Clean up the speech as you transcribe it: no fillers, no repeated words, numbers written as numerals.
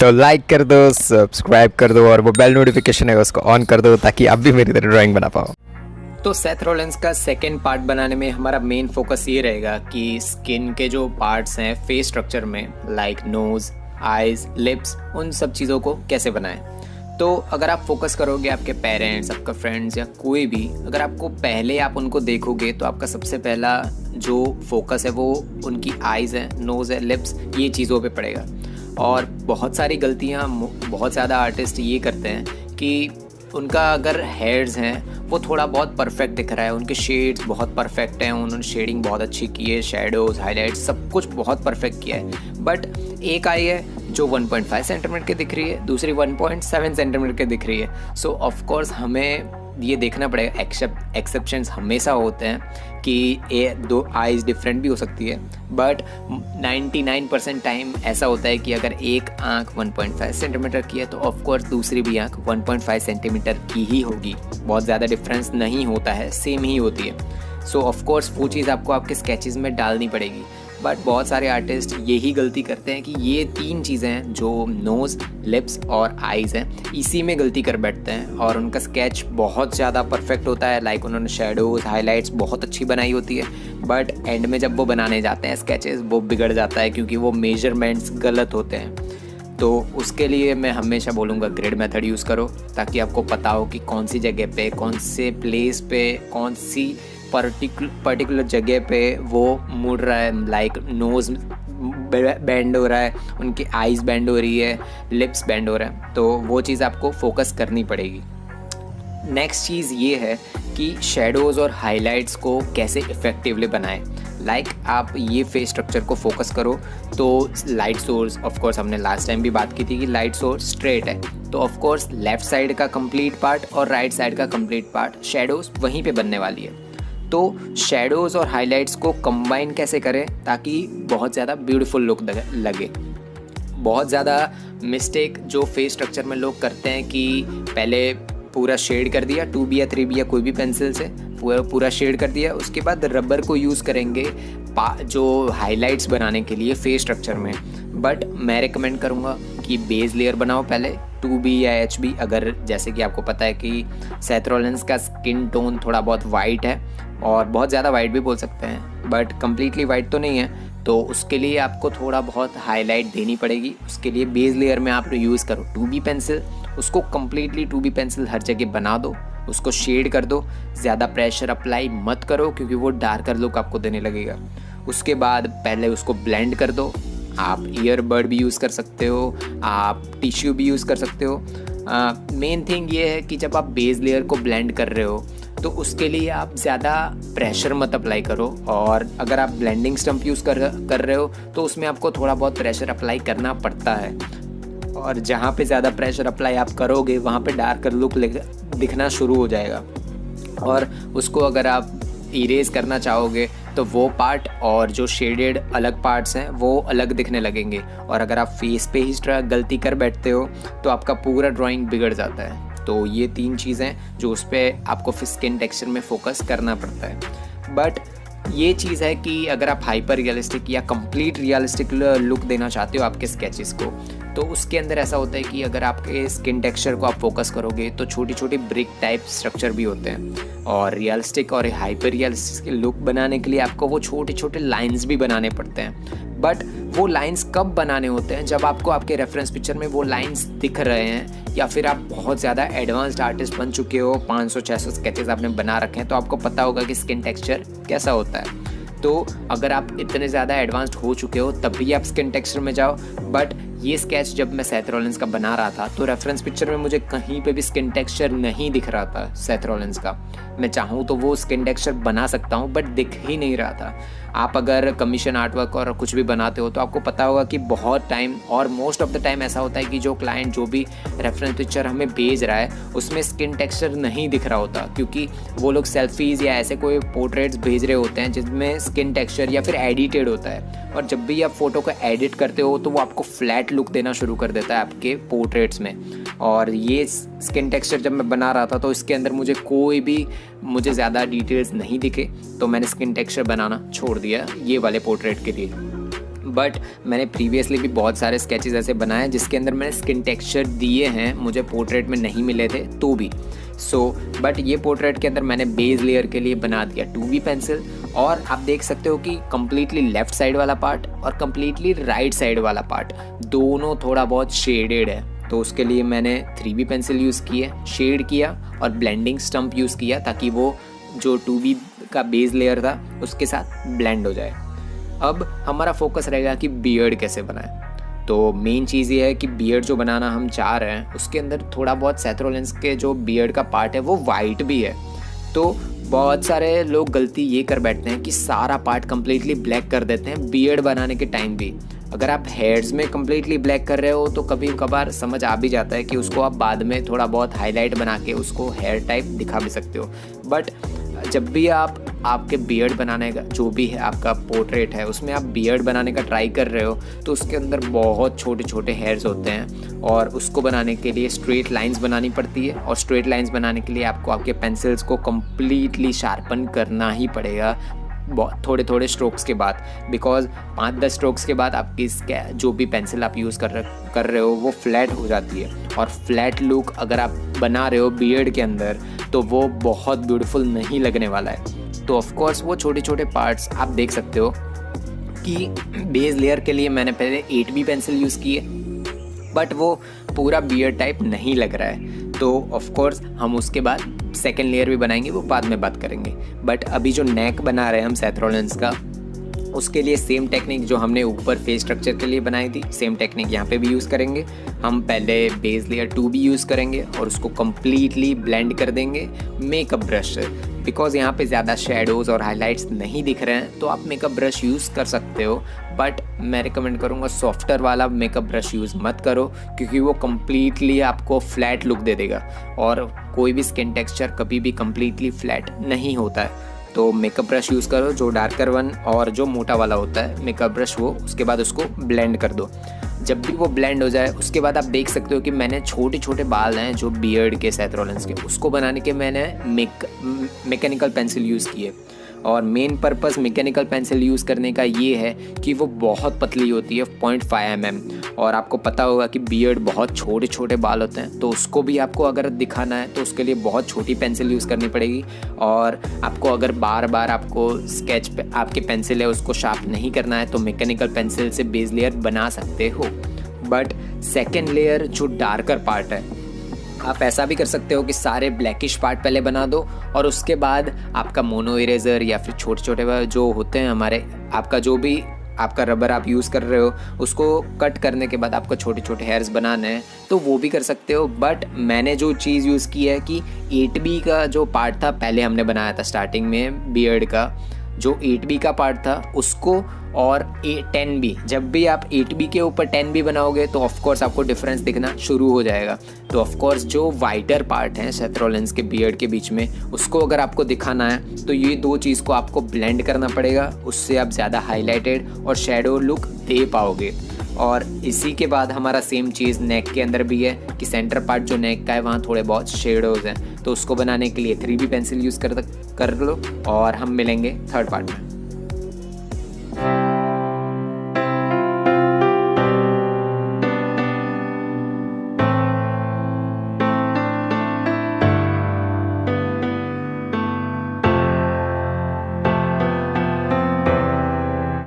तो लाइक कर दो, सब्सक्राइब कर दो और वो बेल नोटिफिकेशन है उसको ऑन कर दो ताकि आप भी मेरी तरह ड्राइंग बना पाओ। तो सेथ रॉलिंस का सेकंड पार्ट बनाने में हमारा मेन फोकस ये रहेगा कि स्किन के जो पार्ट्स हैं फेस स्ट्रक्चर में, लाइक नोज़, आइज़, लिप्स, उन सब चीज़ों को कैसे बनाएं। तो अगर आप फोकस करोगे, आपके पेरेंट्स, आपका फ्रेंड्स या कोई भी, अगर आपको पहले आप उनको देखोगे तो आपका सबसे पहला जो फोकस है वो उनकी आइज़ है, नोज़ है, लिप्स, ये चीज़ों पे पड़ेगा। और बहुत सारी गलतियाँ बहुत ज़्यादा आर्टिस्ट ये करते हैं कि उनका अगर हेयर्स हैं वो थोड़ा बहुत परफेक्ट दिख रहा है, उनके शेड्स बहुत परफेक्ट हैं, उन्होंने शेडिंग बहुत अच्छी की है, शेडोज़, हाईलाइट्स, सब कुछ बहुत परफेक्ट किया है, बट एक आई है जो 1.5 सेंटीमीटर की दिख रही है, दूसरी 1.7 सेंटीमीटर की दिख रही है। सो ऑफ कोर्स हमें ये देखना पड़ेगा, एक्सेप्शंस हमेशा होते हैं कि दो आइज़ डिफरेंट भी हो सकती है, बट 99% टाइम ऐसा होता है कि अगर एक आंख 1.5 सेंटीमीटर की है तो ऑफ कोर्स दूसरी भी आंख 1.5 सेंटीमीटर की ही होगी। बहुत ज़्यादा डिफरेंस नहीं होता है, सेम ही होती है। सो ऑफ कोर्स वो चीज़ आपको आपके स्केचेस में डालनी पड़ेगी। बट बहुत सारे आर्टिस्ट यही गलती करते हैं कि ये तीन चीज़ें हैं जो नोज़, लिप्स और आइज़ हैं, इसी में गलती कर बैठते हैं और उनका स्केच बहुत ज़्यादा परफेक्ट होता है, लाइक उन्होंने शेडोज़, हाइलाइट्स बहुत अच्छी बनाई होती है, बट एंड में जब वो बनाने जाते हैं स्केचेस वो बिगड़ जाता है क्योंकि वो मेजरमेंट्स गलत होते हैं। तो उसके लिए मैं हमेशा बोलूँगा ग्रिड मेथड यूज़ करो, ताकि आपको पता हो कि कौन सी जगह पे, कौन से प्लेस पे, कौन सी पर्टिकुलर जगह पे वो मुड़ रहा है, लाइक नोज़ बैंड हो रहा है, उनकी आइज़ बैंड हो रही है, लिप्स बैंड हो रहा है, तो वो चीज़ आपको फोकस करनी पड़ेगी। नेक्स्ट चीज़ ये है कि शेडोज़ और हाइलाइट्स को कैसे इफ़ेक्टिवली बनाएं। लाइक आप ये फेस स्ट्रक्चर को फोकस करो तो लाइट सोर्स, ऑफ कोर्स हमने लास्ट टाइम भी बात की थी कि लाइट सोर्स स्ट्रेट है, तो ऑफ कोर्स लेफ़्ट साइड का कंप्लीट पार्ट और राइट साइड का कंप्लीट पार्ट शेडोज़ वहीं पे बनने वाली है। तो शेडोज़ और हाइलाइट्स को कंबाइन कैसे करें ताकि बहुत ज़्यादा ब्यूटीफुल लुक लगे। बहुत ज़्यादा मिस्टेक जो फेस स्ट्रक्चर में लोग करते हैं कि पहले पूरा शेड कर दिया 2B या 3B या कोई भी पेंसिल से पूरा शेड कर दिया, उसके बाद रबर को यूज़ करेंगे जो हाइलाइट्स बनाने के लिए फेस स्ट्रक्चर में। बट मैं रिकमेंड करूँगा कि बेस लेयर बनाओ पहले 2B या HB। अगर जैसे कि आपको पता है कि सेथ रॉलिंस का स्किन टोन थोड़ा बहुत वाइट है और बहुत ज़्यादा वाइट भी बोल सकते हैं, बट कम्प्लीटली वाइट तो नहीं है, तो उसके लिए आपको थोड़ा बहुत हाईलाइट देनी पड़ेगी। उसके लिए बेस लेयर में आप यूज़ करो 2B पेंसिल, उसको कम्प्लीटली 2B पेंसिल हर जगह बना दो, उसको शेड कर दो, ज़्यादा प्रेशर अप्लाई मत करो क्योंकि वो डार्कर लुक आपको देने लगेगा। उसके बाद पहले उसको ब्लेंड कर दो। आप ईयरबड भी यूज़ कर सकते हो, आप टिश्यू भी यूज़ कर सकते हो। मेन थिंग ये है कि जब आप बेस लेयर को ब्लेंड कर रहे हो तो उसके लिए आप ज़्यादा प्रेशर मत अप्लाई करो, और अगर आप ब्लेंडिंग स्टम्प यूज़ कर रहे हो तो उसमें आपको थोड़ा बहुत प्रेशर अप्लाई करना पड़ता है, और जहाँ पे ज़्यादा प्रेशर अप्लाई आप करोगे वहाँ पे डार्कर लुक दिखना शुरू हो जाएगा, और उसको अगर आप इरेज करना चाहोगे तो वो पार्ट और जो शेडेड अलग पार्ट्स हैं वो अलग दिखने लगेंगे, और अगर आप फेस पे ही गलती कर बैठते हो तो आपका पूरा ड्राइंग बिगड़ जाता है। तो ये तीन चीज़ें जो उस पर आपको स्किन टेक्सचर में फोकस करना पड़ता है। बट ये चीज़ है कि अगर आप हाइपर रियलिस्टिक या कंप्लीट रियलिस्टिक लुक देना चाहते हो आपके स्केचेस को, तो उसके अंदर ऐसा होता है कि अगर आपके स्किन टेक्सचर को आप फोकस करोगे तो छोटी छोटी ब्रिक टाइप स्ट्रक्चर भी होते हैं, और रियलिस्टिक और हाइपर रियलिस्टिक लुक बनाने के लिए आपको वो छोटे छोटे लाइंस भी बनाने पड़ते हैं। बट वो लाइंस कब बनाने होते हैं? जब आपको आपके रेफरेंस पिक्चर में वो लाइंस दिख रहे हैं, या फिर आप बहुत ज़्यादा एडवांस्ड आर्टिस्ट बन चुके हो, 500-600 स्केचेस आपने बना रखे हैं, तो आपको पता होगा कि स्किन टेक्सचर कैसा होता है। तो अगर आप इतने ज़्यादा एडवांस्ड हो चुके हो तब भी आप स्किन टेक्सचर में जाओ। बट ये स्केच जब मैं सेथ रॉलिंस का बना रहा था तो रेफरेंस पिक्चर में मुझे कहीं पे भी स्किन टेक्सचर नहीं दिख रहा था सेथ रॉलिंस का। मैं चाहूँ तो वो स्किन टेक्सचर बना सकता हूँ, बट दिख ही नहीं रहा था। आप अगर कमीशन आर्टवर्क और कुछ भी बनाते हो तो आपको पता होगा कि बहुत टाइम और मोस्ट ऑफ द टाइम ऐसा होता है कि जो क्लाइंट जो भी रेफरेंस पिक्चर हमें भेज रहा है उसमें स्किन टेक्सचर नहीं दिख रहा होता, क्योंकि वो लोग सेल्फीज़ या ऐसे कोई पोर्ट्रेट्स भेज रहे होते हैं जिसमें स्किन टेक्सचर या फिर एडिटेड होता है, और जब भी आप फ़ोटो को एडिट करते हो तो वो आपको फ्लैट लुक देना शुरू कर देता है आपके पोर्ट्रेट्स में। और ये स्किन टेक्सचर जब मैं बना रहा था तो इसके अंदर मुझे ज़्यादा डिटेल्स नहीं दिखे, तो मैंने स्किन टेक्सचर बनाना छोड़ दिया ये वाले पोर्ट्रेट के लिए। बट मैंने प्रीवियसली भी बहुत सारे स्केचेस ऐसे बनाए जिसके अंदर मैंने स्किन टेक्सचर दिए हैं, मुझे पोर्ट्रेट में नहीं मिले थे तो भी। बट ये पोर्ट्रेट के अंदर मैंने बेस लेयर के लिए बना दिया 2B पेंसिल, और आप देख सकते हो कि कम्प्लीटली लेफ़्ट साइड वाला पार्ट और कम्प्लीटली राइट साइड वाला पार्ट दोनों थोड़ा बहुत शेडेड है। तो उसके लिए मैंने 3B पेंसिल यूज़ की है, शेड किया और ब्लेंडिंग स्टम्प यूज़ किया ताकि वो जो 2B का बेस लेयर था उसके साथ ब्लेंड हो जाए। अब हमारा फोकस रहेगा कि बियर्ड कैसे बनाएं। तो मेन चीज़ ये है कि बियर्ड जो बनाना हम चाह रहे हैं उसके अंदर थोड़ा बहुत सेथरोलेंस के जो बियर्ड का पार्ट है वो वाइट भी है। तो बहुत सारे लोग गलती ये कर बैठते हैं कि सारा पार्ट कम्प्लीटली ब्लैक कर देते हैं बियर्ड बनाने के टाइम भी। अगर आप हेयर्स में कम्प्लीटली ब्लैक कर रहे हो तो कभी कभार समझ आ भी जाता है कि उसको आप बाद में थोड़ा बहुत हाईलाइट बना के उसको हेयर टाइप दिखा भी सकते हो। बट जब भी आप आपके बियर्ड बनाने का जो भी है आपका पोर्ट्रेट है उसमें आप बियर्ड बनाने का ट्राई कर रहे हो तो उसके अंदर बहुत छोटे छोटे हेयर्स होते हैं और उसको बनाने के लिए स्ट्रेट लाइंस बनानी पड़ती है, और स्ट्रेट लाइंस बनाने के लिए आपको आपके पेंसिल्स को कम्प्लीटली शार्पन करना ही पड़ेगा थोड़े थोड़े स्ट्रोक्स के बाद, बिकॉज 5-10 स्ट्रोक्स के बाद आपकी जो भी पेंसिल आप यूज़ कर रहे हो वो फ्लैट हो जाती है, और फ्लैट लुक अगर आप बना रहे हो बियर्ड के अंदर तो वो बहुत ब्यूटीफुल नहीं लगने वाला है। तो ऑफ कोर्स वो छोटे छोटे पार्ट्स आप देख सकते हो कि बेस लेयर के लिए मैंने पहले 8B पेंसिल यूज़ की है, बट वो पूरा बियर्ड टाइप नहीं लग रहा है। तो ऑफ कोर्स हम उसके बाद सेकेंड लेयर भी बनाएंगे, वो बाद में बात करेंगे। बट अभी जो नेक बना रहे हैं हम सेथरोलेंस का, उसके लिए सेम टेक्निक जो हमने ऊपर फेस स्ट्रक्चर के लिए बनाई थी सेम टेक्निक यहाँ पे भी यूज़ करेंगे। हम पहले बेस लेयर 2B यूज़ करेंगे और उसको कम्प्लीटली ब्लेंड कर देंगे मेकअप ब्रश से, बिकॉज यहाँ पे ज़्यादा शेडोज़ और हाइलाइट्स नहीं दिख रहे हैं तो आप मेकअप ब्रश यूज़ कर सकते हो, बट मैं रिकमेंड करूँगा सॉफ्टर वाला मेकअप ब्रश यूज़ मत करो क्योंकि वो कम्प्लीटली आपको फ्लैट लुक दे देगा, और कोई भी स्किन टेक्सचर कभी भी कम्प्लीटली फ्लैट नहीं होता है। तो मेकअप ब्रश यूज़ करो जो डार्कर वन और जो मोटा वाला होता है मेकअप ब्रश, वो उसके बाद उसको ब्लेंड कर दो। जब भी वो ब्लेंड हो जाए उसके बाद आप देख सकते हो कि मैंने छोटे छोटे बाल हैं जो बियर्ड के सेथरोलेंस के, उसको बनाने के मैंने मैकेनिकल पेंसिल यूज़ किए। और main purpose mechanical pencil use करने का ये है कि वो बहुत पतली होती है 0.5 mm, और आपको पता होगा कि बियर्ड बहुत छोटे छोटे बाल होते हैं तो उसको भी आपको अगर दिखाना है तो उसके लिए बहुत छोटी पेंसिल यूज़ करनी पड़ेगी। और आपको अगर बार बार आपको स्केच पे आपकी पेंसिल है उसको शार्प नहीं करना है तो मैकेनिकल पेंसिल से बेस लेयर बना सकते हो। बट सेकेंड लेयर जो डार्कर पार्ट है आप ऐसा भी कर सकते हो कि सारे ब्लैकिश पार्ट पहले बना दो और उसके बाद आपका मोनो इरेजर या फिर छोटे छोटे जो होते हैं हमारे, आपका जो भी आपका रबर आप यूज़ कर रहे हो उसको कट करने के बाद आपको छोटे छोटे हेयर्स बनाने हैं तो वो भी कर सकते हो। बट मैंने जो चीज़ यूज़ की है कि 8B का जो पार्ट था पहले हमने बनाया था स्टार्टिंग में बियर्ड का, जो 8B का पार्ट था उसको, और 10B, जब भी आप 8B के ऊपर 10B बनाओगे तो ऑफकोर्स आपको डिफरेंस दिखना शुरू हो जाएगा। तो ऑफकोर्स जो वाइटर पार्ट है सेथरोलेंस के बियर्ड के बीच में उसको अगर आपको दिखाना है तो ये दो चीज़ को आपको ब्लेंड करना पड़ेगा, उससे आप ज़्यादा हाईलाइटेड और शेडो लुक दे पाओगे। और इसी के बाद हमारा सेम चीज़ नेक के अंदर भी है कि सेंटर पार्ट जो नेक का है वहाँ थोड़े बहुत शेडोज़ हैं, तो उसको बनाने के लिए 3B पेंसिल यूज़ कर लो, और हम मिलेंगे थर्ड पार्ट में।